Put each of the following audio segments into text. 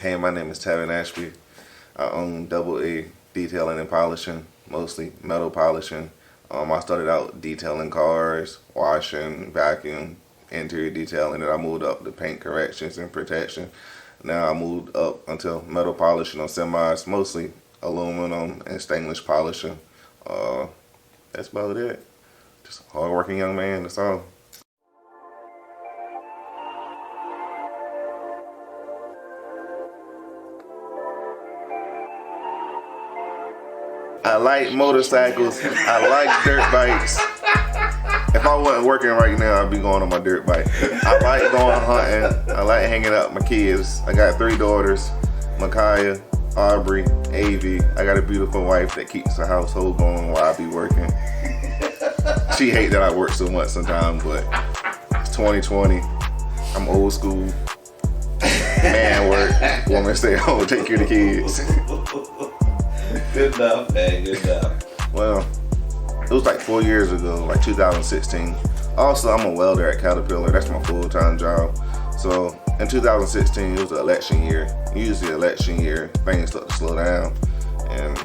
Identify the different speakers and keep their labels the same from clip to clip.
Speaker 1: Hey, my name is Tevin Ashby. I own Double A Detailing and Polishing, mostly metal polishing. I started out detailing cars, washing, vacuum, interior detailing, and I moved up to paint corrections and protection. Now I moved up until metal polishing on semis, mostly aluminum and stainless polishing. That's about it. Just a hard-working young man, that's all. I like motorcycles. I like dirt bikes. If I wasn't working right now, I'd be going on my dirt bike. I like going hunting. I like hanging out with my kids. I got 3 daughters, Micaiah, Aubrey, Avie. I got a beautiful wife that keeps the household going while I be working. She hates that I work so much sometimes, but it's 2020. I'm old school. Man work. Woman stay home, take care of the kids.
Speaker 2: Good enough, man, good enough.
Speaker 1: Well, it was like 4 years ago, like 2016. Also, I'm a welder at Caterpillar. That's my full-time job. So in 2016, it was the election year. Usually election year, things start to slow down. And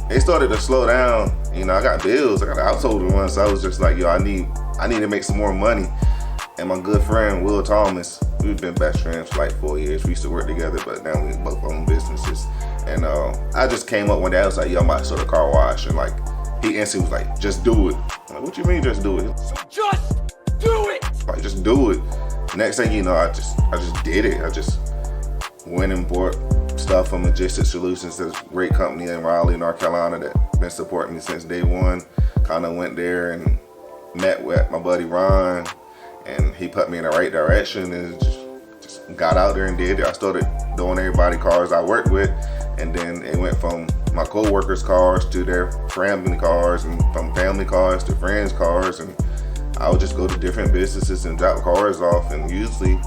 Speaker 1: they started to slow down. You know, I got bills, I got a household to run, so I was just like, yo, I need to make some more money. And my good friend, Will Thomas, we've been best friends for like 4 years. We used to work together, but now we both own businesses. And I just came up one day, I was like, yo, I'm about to start a car wash. And like, he instantly was like, just do it. I'm like, what you mean just do it?
Speaker 3: So just do it!
Speaker 1: Like, just do it. Next thing you know, I just did it. I just went and bought stuff from Logistic Solutions, this great company in Raleigh, North Carolina that been supporting me since day one. Kind of went there and met with my buddy Ron, and he put me in the right direction and just got out there and did it. I started doing everybody cars I worked with, and then it went from my co-workers' cars to their family cars, and from family cars to friends' cars, and I would just go to different businesses and drop cars off, and usually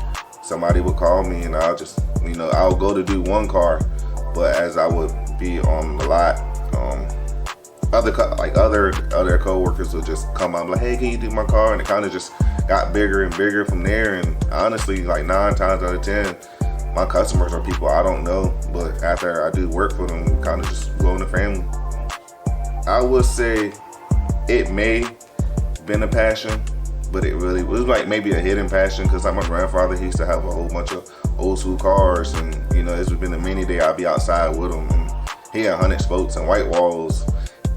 Speaker 1: somebody would call me and I'll just, you know, I would go to do one car, but as I would be on the lot, other co-workers would just come out like, hey, can you do my car? And it kind of just got bigger and bigger from there. And honestly, like 9 times out of 10, my customers are people I don't know, but after I do work for them, we kind of just grow in the family. I would say it may been a passion, but it was like maybe a hidden passion, because like my grandfather, he used to have a whole bunch of old school cars, and you know, it's been a many day I'd be outside with him, and he had 100 spokes and white walls,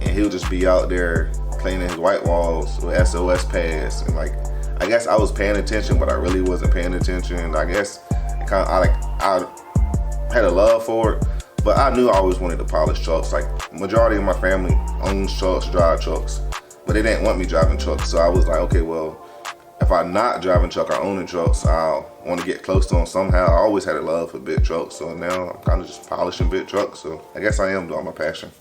Speaker 1: and he'll just be out there cleaning his white walls with SOS pads. And like, I guess I was paying attention, but I really wasn't paying attention. I guess it kind of, I had a love for it, but I knew I always wanted to polish trucks. Like, majority of my family owns trucks, drive trucks, but they didn't want me driving trucks. So I was like, okay, well, if I'm not driving truck or owning trucks, I'll want to get close to them somehow. I always had a love for big trucks, so now I'm kind of just polishing big trucks. So I guess I am doing my passion.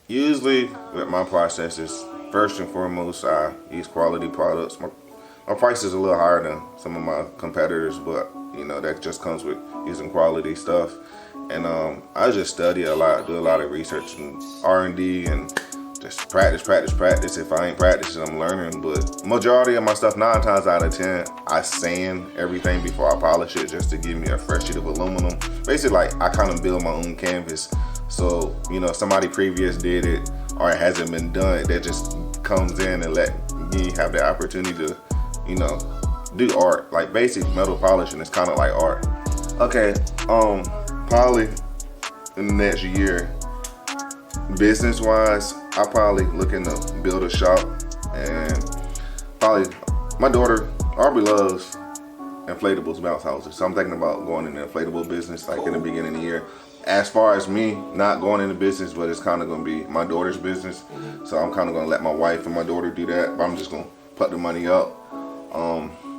Speaker 1: Usually with my processes, first and foremost, I use quality products. My price is a little higher than some of my competitors, but you know, that just comes with using quality stuff. And I just study a lot, do a lot of research and R&D, and just practice. If I ain't practicing, I'm learning. But majority of my stuff, 9 times out of 10, I sand everything before I polish it, just to give me a fresh sheet of aluminum. Basically, like, I kind of build my own canvas. So, you know, if somebody previous did it or it hasn't been done, that just comes in and let me have the opportunity to, you know, do art. Like, basic metal polishing is kind of like art. Okay, probably in the next year, business-wise, I probably looking to build a shop, and probably my daughter Aubrey loves inflatables, bounce houses. So I'm thinking about going in the inflatable business like in the beginning of the year. As far as me not going into business, but it's kind of going to be my daughter's business. So I'm kind of going to let my wife and my daughter do that. But I'm just going to put the money up.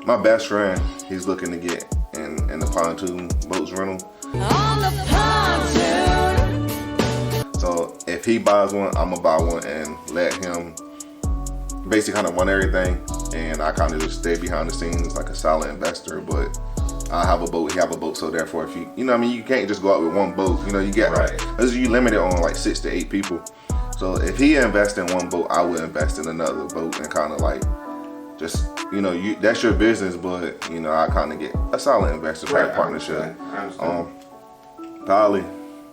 Speaker 1: My best friend, he's looking to get in the pontoon boats rental.
Speaker 3: On the pontoon.
Speaker 1: So if he buys one, I'm gonna buy one and let him basically kind of run everything, and I kind of just stay behind the scenes like a solid investor. But I have a boat, he have a boat, so therefore if you know what I mean, you can't just go out with one boat. You know, you get you limited on like 6 to 8 people. So if he invests in one boat, I would invest in another boat and kind of like just, you know, that's your business, but you know, I kind of get a solid investor partnership. Probably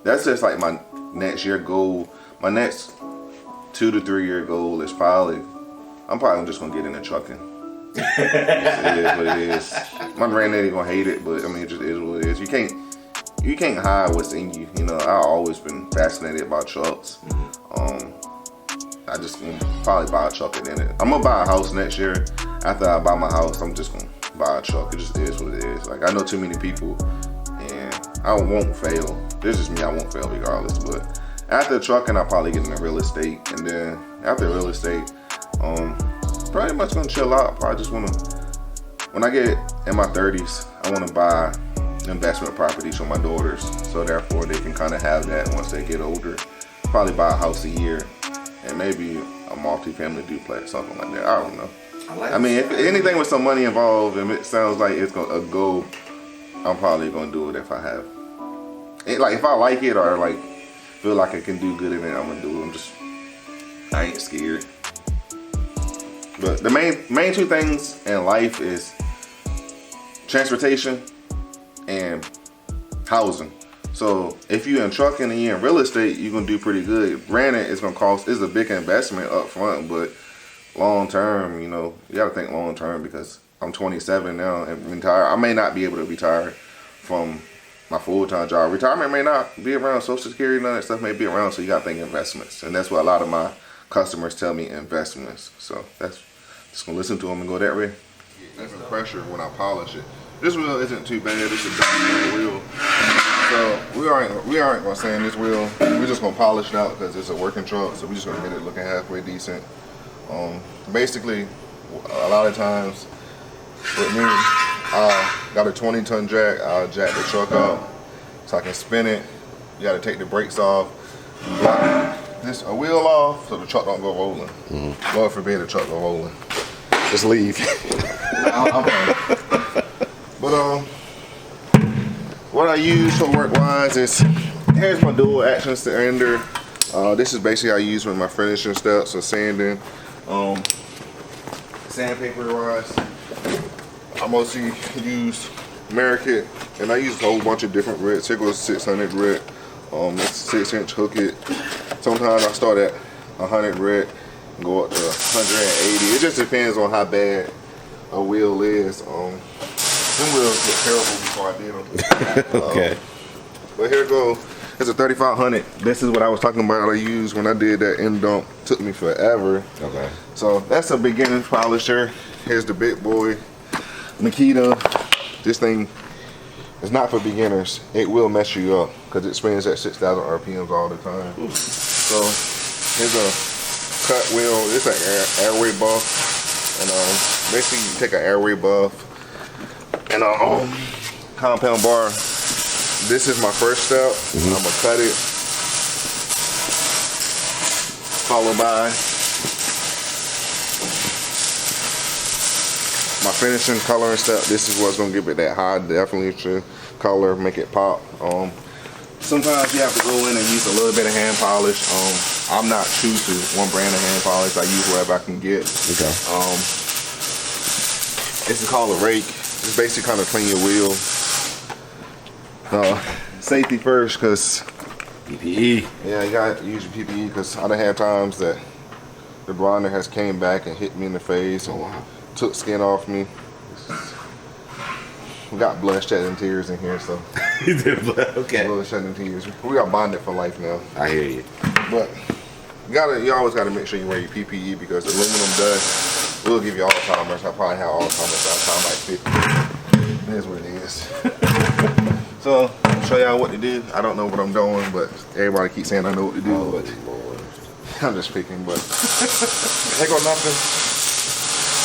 Speaker 1: that's just like my next year goal. My next 2 to 3 year goal is I'm probably just gonna get into trucking. It is what it is. My granddaddy gonna hate it, but I mean, it just is what it is. You can't hide what's in you. You know, I've always been fascinated by trucks. I just gonna probably buy a truck and then I'm gonna buy a house next year. After I buy my house, I'm just gonna buy a truck. It just is what it is. Like, I know too many people and I won't fail. This is me, I won't fail regardless. But after trucking, I'll probably get into real estate. And then after real estate, pretty much gonna chill out. Probably just wanna, when I get in my 30s, I wanna buy investment properties for my daughters. So therefore they can kind of have that once they get older. Probably buy a house a year and maybe a multi-family duplex, something like that. I don't know. I mean, if anything with some money involved and it sounds like it's a goal, I'm probably gonna do it if I have it. Like, if I like it or like feel like I can do good in it, I'm gonna do it. I ain't scared. But the main 2 things in life is transportation and housing. So if you're in trucking and you're in real estate, you're gonna do pretty good. Granted, it's a big investment up front, but long term, you know, you gotta think long term, because I'm 27 now and retired. I may not be able to retire from my full-time job. Retirement may not be around. Social Security, none of that stuff may be around, so you gotta think investments. And that's what a lot of my customers tell me, investments. So that's just gonna listen to them and go that way. That's the pressure when I polish it. This wheel isn't too bad. It's a big wheel. So we aren't gonna sand this wheel. We're just gonna polish it out because it's a working truck. So we're just gonna get it looking halfway decent. Basically, a lot of times with me, I got a 20-ton jack. I'll jack the truck up so I can spin it. You gotta take the brakes off, block a wheel off so the truck don't go rolling. Lord forbid the truck go rolling.
Speaker 4: Just leave.
Speaker 1: I'm fine. But what I use for work-wise is, here's my dual action sander. This is basically how I use with my finishing steps, so sanding. Sandpaper-wise, I mostly use American, and I use a whole bunch of different grits. Here goes 600 grit. It's 6-inch hook it. Sometimes I start at 100 grit and go up to 180. It just depends on how bad a wheel is. Them wheels look terrible before I did them.
Speaker 4: Okay.
Speaker 1: But here it goes. It's a 3500. This is what I was talking about. I used when I did that end dump. Took me forever.
Speaker 4: Okay.
Speaker 1: So that's a beginning polisher. Here's the big boy, Nikita. This thing is not for beginners. It will mess you up because it spins at 6,000 RPMs all the time. So here's a cut wheel. It's an airway buff, and basically you take an airway buff and a compound bar. This is my first step. I'm gonna cut it, followed by my finishing coloring step. This is what's gonna give it that high definition color, make it pop. Sometimes you have to go in and use a little bit of hand polish. I'm not true to one brand of hand polish. I use whatever I can get.
Speaker 4: Okay.
Speaker 1: This is called a rake. It's basically kind of clean your wheel. Safety first, because
Speaker 4: PPE.
Speaker 1: Yeah, you gotta use your PPE, because I done had times that the grinder has came back and hit me in the face and took skin off me. We got blood, shedding tears in here, so.
Speaker 4: You did blood, okay.
Speaker 1: Blood, shedding tears. We got bonded for life now.
Speaker 4: I hear you.
Speaker 1: But you always gotta make sure you wear your PPE, because aluminum dust will give you Alzheimer's. I probably have Alzheimer's by the time I'm like 50. That's what it is. So, I'll show y'all what to do. I don't know what I'm doing, but everybody keeps saying I know what to do, but I'm just picking, but ain't got nothing.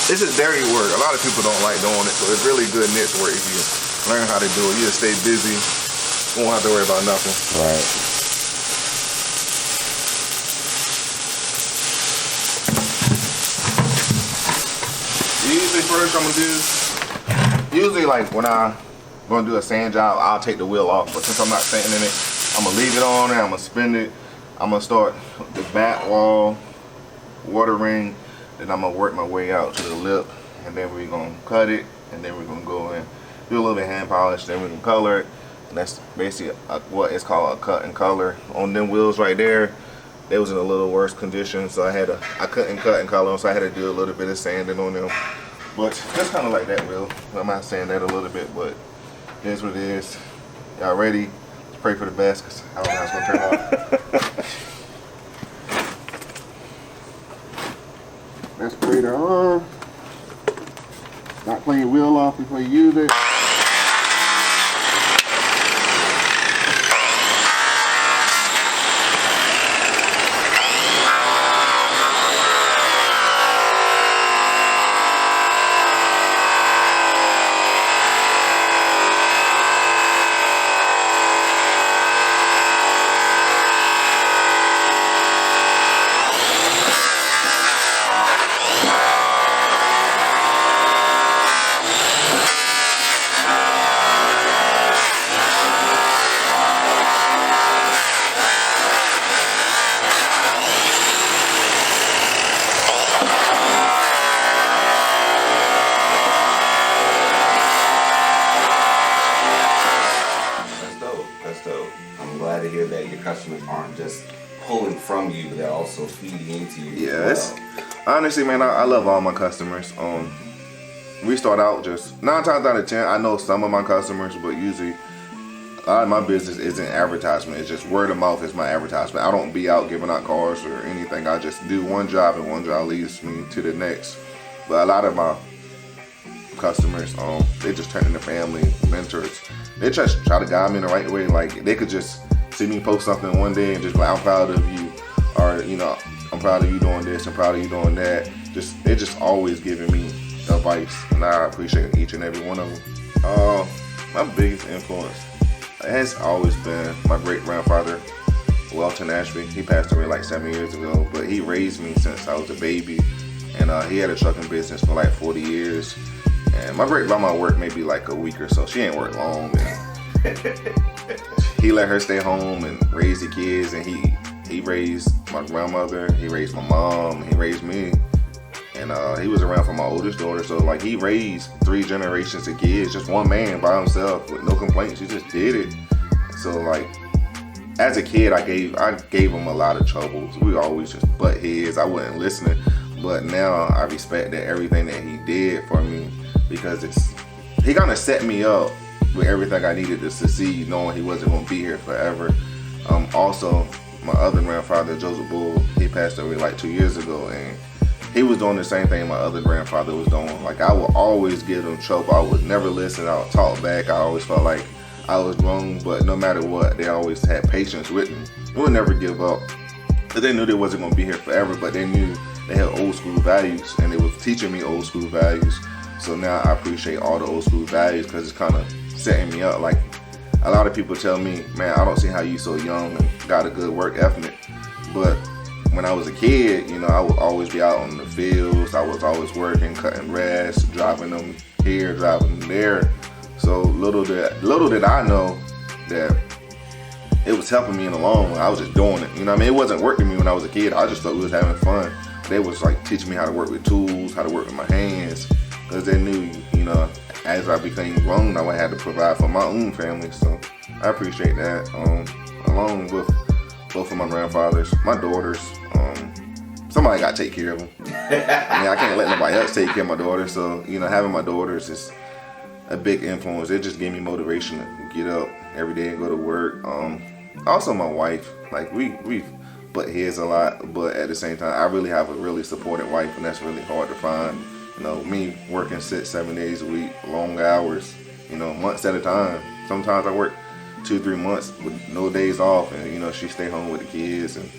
Speaker 1: This is dirty work. A lot of people don't like doing it, so it's really good niche work if you learn how to do it. You just stay busy. You won't have to worry about nothing.
Speaker 4: Right.
Speaker 1: Usually first I'm gonna do, usually like when I'm gonna do a sand job, I'll take the wheel off, but since I'm not sanding in it, I'm gonna leave it on there, I'm gonna spin it. I'm gonna start the back wall, water ring, then I'm gonna work my way out to the lip, and then we're gonna cut it, and then we're gonna go in, do a little bit of hand polish, then we're gonna color it, and that's basically what is called a cut and color. On them wheels right there, they was in a little worse condition, so I couldn't cut and color them, so I had to do a little bit of sanding on them. But just kind of like that wheel. I might sand that a little bit, but here's what it is. Y'all ready? Let's pray for the best, because I don't know how it's gonna turn out. Let's spray the arm. Not clean the wheel off before you use it.
Speaker 2: Glad to hear that your customers aren't just pulling from you, they're also feeding into you.
Speaker 1: Yeah, it's honestly, man, I love all my customers. We start out just 9 times out of 10, I know some of my customers, but usually a lot of my business isn't advertisement. It's just word of mouth is my advertisement. I don't be out giving out cars or anything. I just do one job, and one job leads me to the next. But a lot of my customers, they just turn into family, mentors. They just try to guide me in the right way. Like, they could just see me post something one day and just be like, I'm proud of you, or, you know, I'm proud of you doing this, I'm proud of you doing that. They're just always giving me advice, and I appreciate each and every one of them. My biggest influence has always been my great-grandfather, Welton Ashby. He passed away like 7 years ago, but he raised me since I was a baby, and he had a trucking business for like 40 years. And my great-grandma worked maybe like a week or so. She ain't worked long, and he let her stay home and raise the kids, and he raised my grandmother, he raised my mom, he raised me. And he was around for my oldest daughter, so like he raised 3 generations of kids, just one man by himself with no complaints. He just did it. So like, as a kid, I gave him a lot of trouble. We always just butt heads. I wasn't listening, but now I respect that everything that he did for me, because he kind of set me up with everything I needed to succeed, knowing he wasn't going to be here forever. Also, my other grandfather, Joseph Bull, he passed away like 2 years ago, and he was doing the same thing my other grandfather was doing. Like, I would always give them trouble. I would never listen. I would talk back. I always felt like I was wrong, but no matter what, they always had patience with me. They would never give up. But they knew they wasn't going to be here forever, but they knew they had old school values, and they was teaching me old school values. So now I appreciate all the old school values, because it's kind of setting me up. Like, a lot of people tell me, man, I don't see how you so young and got a good work ethic. But when I was a kid, you know, I would always be out on the fields. I was always working, cutting grass, driving them here, driving them there. So little did I know that it was helping me in the long run. I was just doing it. You know what I mean? It wasn't working me when I was a kid. I just thought we was having fun. They was like teaching me how to work with tools, how to work with my hands, because they knew, you know, as I became grown, I would have to provide for my own family. So I appreciate that. Along with both of my grandfathers, my daughters, somebody got to take care of them. I mean, I can't let nobody else take care of my daughters. So, you know, having my daughters is a big influence. It just gave me motivation to get up every day and go to work. Also my wife, like we butt heads a lot, but at the same time, I really have a really supportive wife, and that's really hard to find. You know, me working 6-7 days a week, long hours, you know, months at a time. Sometimes I work 2-3 months with no days off, and you know, she stay home with the kids and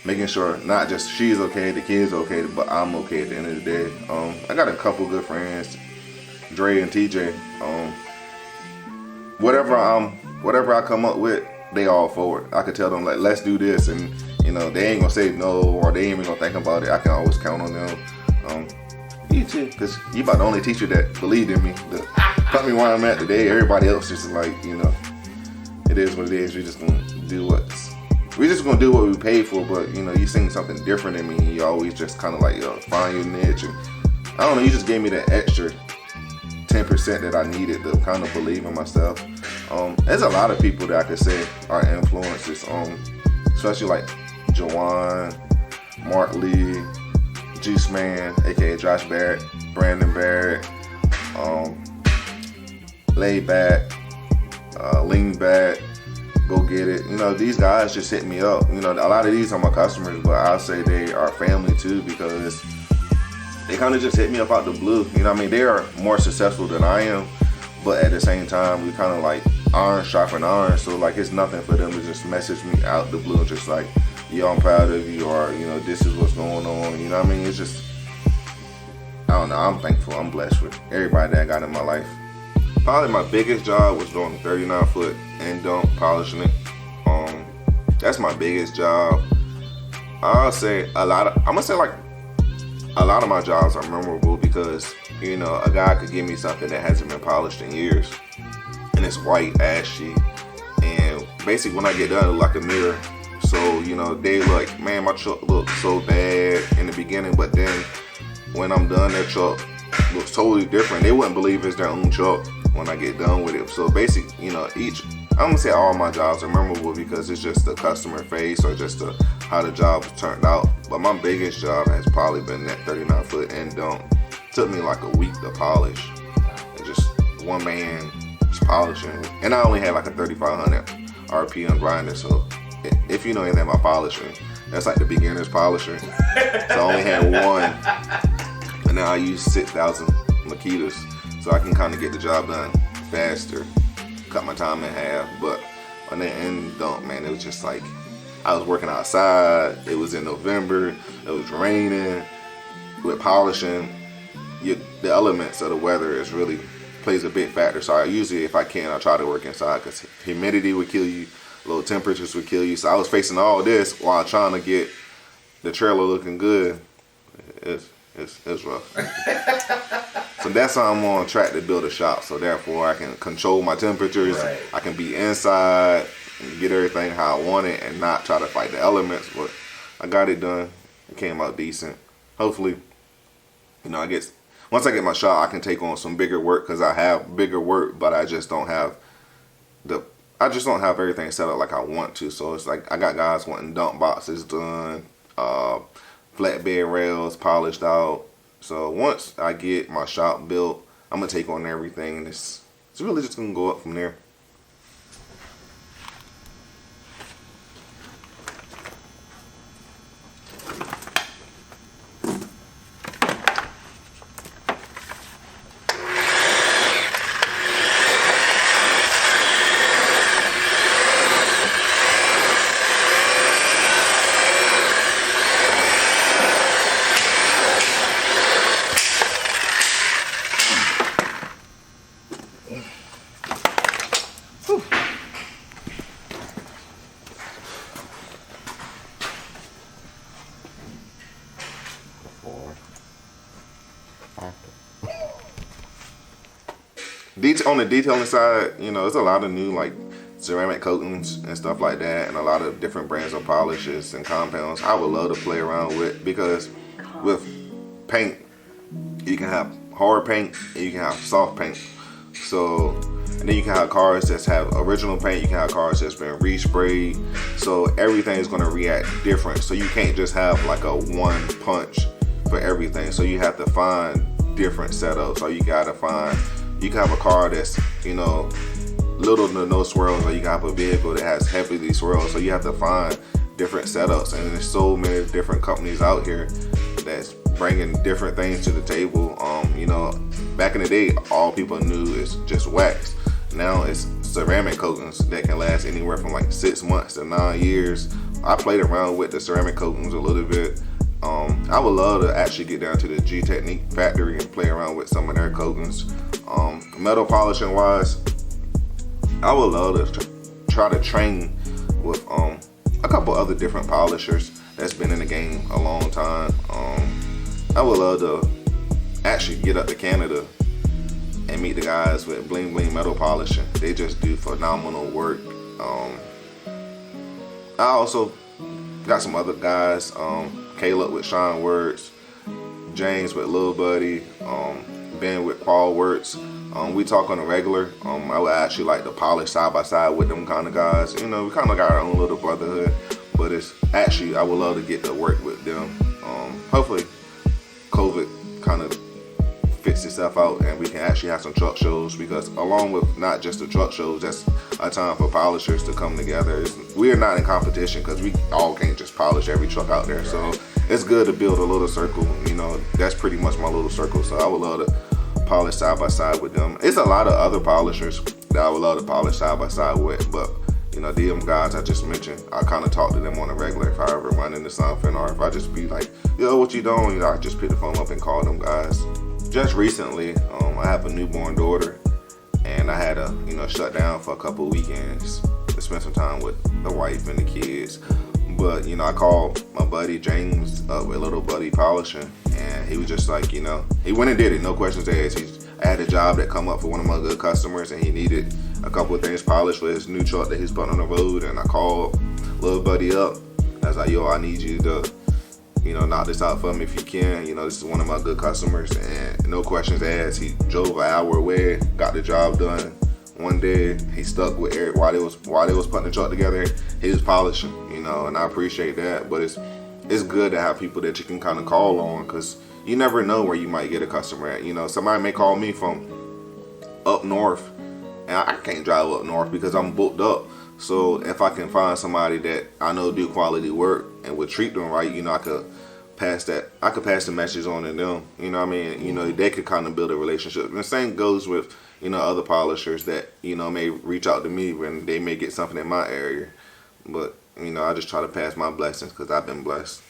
Speaker 1: making sure not just she's okay, the kids okay, but I'm okay at the end of the day. I got a couple good friends, Dre and TJ. Whatever I come up with, they all for it. I could tell them like, let's do this, and you know, they ain't gonna say no, or they ain't even gonna think about it. I can always count on them. You too, because you about the only teacher that believed in me, that put me where I'm at today. Everybody else just like, you know, it is what it is. We're just gonna do what we paid for. But you know, you sing something different than me. You always just kind of like, yo, find your niche, and I don't know. You just gave me that extra 10% that I needed to kind of believe in myself. There's a lot of people that I could say are influences. Especially like Jawan, Mark Lee, Juice Man, aka Josh Barrett, Brandon Barrett, Lay Back, Lean Back, Go Get It. You know, these guys just hit me up. You know, a lot of these are my customers, but I'll say they are family too, because they kind of just hit me up out the blue. You know what I mean? They are more successful than I am, but at the same time, we kind of like iron sharpen iron. So like, it's nothing for them to just message me out the blue, just like, yo, I'm proud of you, or you know, this is what's going on. You know what I mean? It's just, I don't know. I'm thankful. I'm blessed with everybody that I got in my life. Probably my biggest job was doing 39 foot and dunk, polishing it. That's my biggest job. I'm gonna say like a lot of my jobs are memorable because, you know, a guy could give me something that hasn't been polished in years, and it's white, ashy, and basically when I get done, it look like a mirror. So, you know, they like, man, my truck looks so bad in the beginning, but then when I'm done, their truck looks totally different. They wouldn't believe it's their own truck when I get done with it. So basically, you know, I'm gonna say all my jobs are memorable because it's just the customer face or just how the job turned out. But my biggest job has probably been that 39 foot and dunk. Took me like a week to polish, and just one man just polishing. And I only had like a 3500 RPM grinder, so if you know anything about polishing, that's like the beginner's polisher. So I only had one, and now I use 6,000 Makitas, so I can kind of get the job done faster, cut my time in half. But on that end dunk, man, it was just like, I was working outside, it was in November, it was raining. With polishing, the elements of the weather is really plays a big factor. So I usually, if I can, I try to work inside, because humidity would kill you, low temperatures would kill you. So I was facing all this while trying to get the trailer looking good. It's rough. So that's how I'm on track to build a shop. So therefore, I can control my temperatures. Right. I can be inside and get everything how I want it, and not try to fight the elements. But I got it done. It came out decent. Hopefully, you know, once I get my shop, I can take on some bigger work, because I have bigger work, but I just don't have everything set up like I want to. So it's like, I got guys wanting dump boxes done, flatbed rails polished out. So once I get my shop built, I'm gonna take on everything, and it's really just gonna go up from there. On the detailing side, you know, there's a lot of new like ceramic coatings and stuff like that, and a lot of different brands of polishes and compounds I would love to play around with, because with paint, you can have hard paint and you can have soft paint. So, and then you can have cars that have original paint, you can have cars that's been resprayed. So everything is going to react different. So you can't just have like a one punch for everything. So you have to find different setups. So you got to find, you can have a car that's, you know, little to no swirls, or you can have a vehicle that has heavily swirls. So you have to find different setups, and there's so many different companies out here that's bringing different things to the table. You know, back in the day, all people knew is just wax. Now it's ceramic coatings that can last anywhere from like 6 months to 9 years. I played around with the ceramic coatings a little bit. I would love to actually get down to the Gtechniq factory and play around with some of their coatings. Metal polishing wise, I would love to try to train with a couple other different polishers that's been in the game a long time. I would love to actually get up to Canada and meet the guys with Bling Bling Metal Polishing. They just do phenomenal work. I also got some other guys, Caleb with JuiceWRLD, James with Lil Buddy, Ben with Paul Works. We talk on a regular. I would actually like to polish side by side with them kind of guys. You know, we kind of got our own little brotherhood, but it's actually, I would love to get to work with them. Hopefully COVID kind of fix itself out and we can actually have some truck shows, because along with not just the truck shows, that's a time for polishers to come together. We are not in competition because we all can't just polish every truck out there. So it's good to build a little circle. You know, that's pretty much my little circle. So I would love to polish side by side with them. It's a lot of other polishers that I would love to polish side by side with, but you know, them guys I just mentioned, I kind of talk to them on a regular if I ever run into something, or if I just be like, yo, what you doing? You know, I just pick the phone up and call them guys. Just recently, I have a newborn daughter, and I had to, you know, shut down for a couple of weekends to spend some time with the wife and the kids. But, you know, I called my buddy James up with Little Buddy Polishing, and he was just like, you know, he went and did it, no questions asked. I had a job that come up for one of my good customers, and he needed a couple of things polished for his new truck that he's putting on the road. And I called Little Buddy up. I was like, yo, I need you to, you know, knock this out for me if you can. You know, this is one of my good customers, and no questions asked. He drove an hour away, got the job done. One day, he stuck with Eric while they was putting the truck together. He was polishing, you know, and I appreciate that. But it's good to have people that you can kind of call on, because you never know where you might get a customer at. You know, somebody may call me from up north, and I can't drive up north because I'm booked up. So if I can find somebody that I know do quality work and would treat them right, you know, I could pass the message on to them. You know what I mean? You know, they could kind of build a relationship. And the same goes with, you know, other polishers that, you know, may reach out to me when they may get something in my area. But, you know, I just try to pass my blessings because I've been blessed.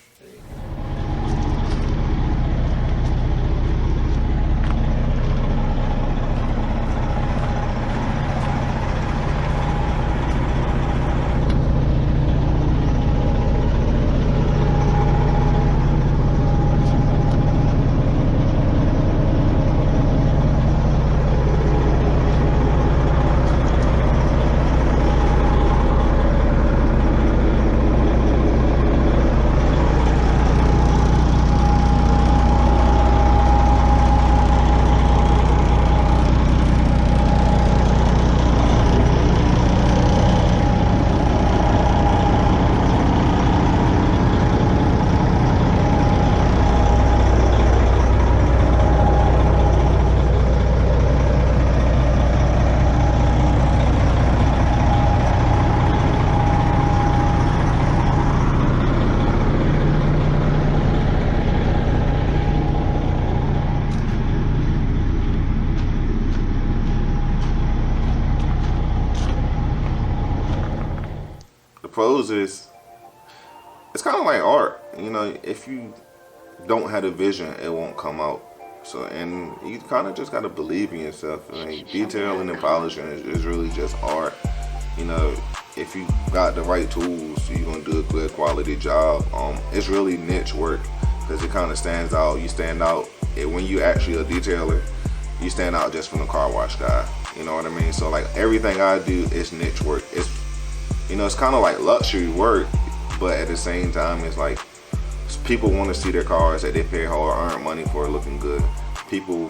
Speaker 1: Pros is, it's kind of like art. You know, if you don't have a vision, it won't come out. So, and you kind of just got to believe in yourself. I mean, detailing and polishing is really just art. You know, if you got the right tools, you're going to do a good quality job. It's really niche work because it kind of stands out. You stand out. When you actually a detailer, you stand out just from the car wash guy. You know what I mean? So, like, everything I do is niche work. It's, you know, it's kind of like luxury work, but at the same time, it's like people want to see their cars that they pay hard-earned money for looking good. People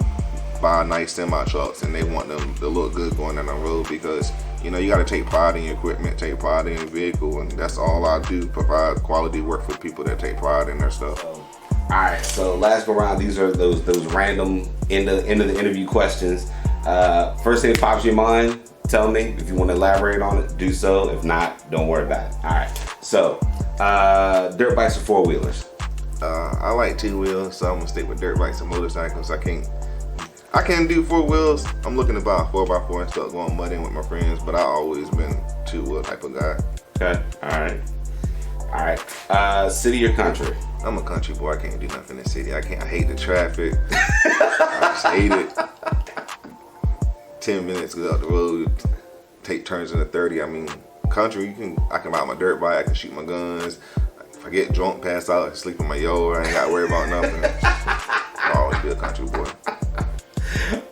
Speaker 1: buy nice semi-trucks and they want them to look good going down the road because, you know, you got to take pride in your equipment, take pride in your vehicle, and that's all I do, provide quality work for people that take pride in their stuff.
Speaker 2: All right, so last go round, these are those random end of the interview questions. First thing that pops in your mind, tell me. If you want to elaborate on it, do so. If not, don't worry about it. All right. So, dirt bikes or four-wheelers?
Speaker 1: I like 2 wheels, so I'm gonna stick with dirt bikes and motorcycles. I can't do 4 wheels. I'm looking to buy a 4x4 and start going mudding with my friends, but I always been 2-wheel type of guy.
Speaker 2: Okay. All right. City or country?
Speaker 1: I'm a country boy. I can't do nothing in the city. I hate the traffic. I just hate it. 10 minutes go up the road, take turns in the 30. I mean, country, I can ride my dirt bike, I can shoot my guns. If I get drunk, pass out, I sleep in my yard, I ain't gotta worry about nothing. I'll always be a country boy.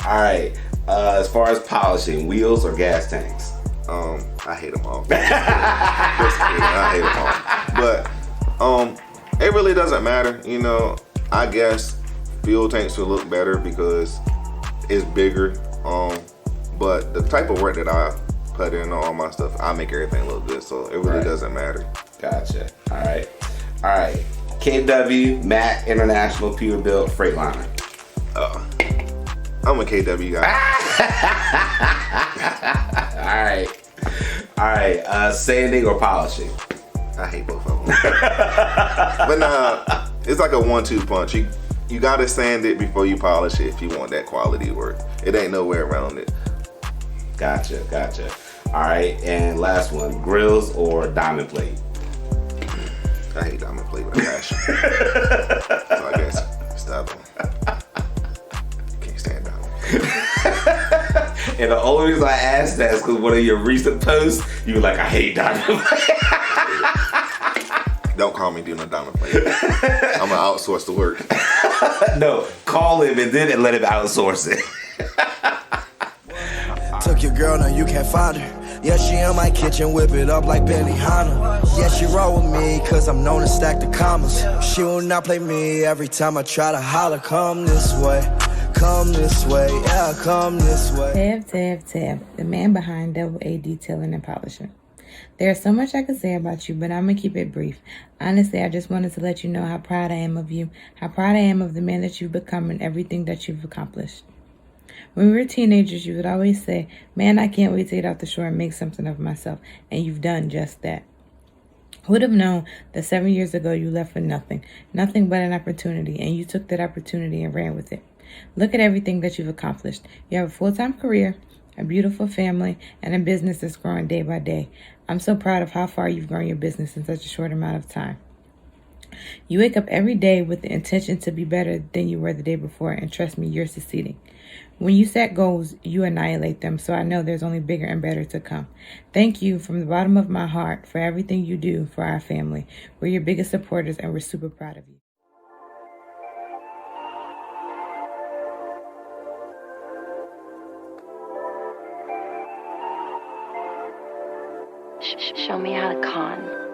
Speaker 2: All right. As far as polishing, wheels or gas tanks?
Speaker 1: I hate them all. Just kidding, I hate them all. But it really doesn't matter, you know. I guess fuel tanks will look better because it's bigger. But the type of work that I put in on all my stuff, I make everything look good, so it really doesn't matter. Gotcha.
Speaker 2: All right. KW, Matt International Peterbilt Freightliner.
Speaker 1: I'm a KW guy.
Speaker 2: All right. Sanding or polishing?
Speaker 1: I hate both of them. But nah, it's like a 1-2 punch. You gotta sand it before you polish it if you want that quality work. It ain't nowhere around it.
Speaker 2: Gotcha. All right, and last one, grills or diamond plate?
Speaker 1: I hate diamond plate with a passion. So I guess stop them. Can't stand diamond plate.
Speaker 2: And the only reason I asked that is because one of your recent posts, you were like, I hate diamond plate.
Speaker 1: Don't call me doing a diamond plate. I'm gonna outsource the work.
Speaker 2: No, call him and then let him outsource it.
Speaker 5: Took your girl, now you can't find her. Yeah, she in my kitchen, whip it up like Benihana. Yeah, she roll with me, cause I'm known to stack the commas. She will not play me every time I try to holler. Come this way, yeah, come this way.
Speaker 6: Tab, the man behind Double A Detailing and Polishing. There's so much I could say about you, but I'm going to keep it brief. Honestly, I just wanted to let you know how proud I am of you, how proud I am of the man that you've become and everything that you've accomplished. When we were teenagers, you would always say, man, I can't wait to get out the shore and make something of myself. And you've done just that. Who would have known that 7 years ago you left for nothing but an opportunity, and you took that opportunity and ran with it. Look at everything that you've accomplished. You have a full-time career, a beautiful family, and a business that's growing day by day. I'm so proud of how far you've grown your business in such a short amount of time. You wake up every day with the intention to be better than you were the day before, and trust me, you're succeeding. When you set goals, you annihilate them, so I know there's only bigger and better to come. Thank you from the bottom of my heart for everything you do for our family. We're your biggest supporters, and we're super proud of you.
Speaker 7: Show me how to con.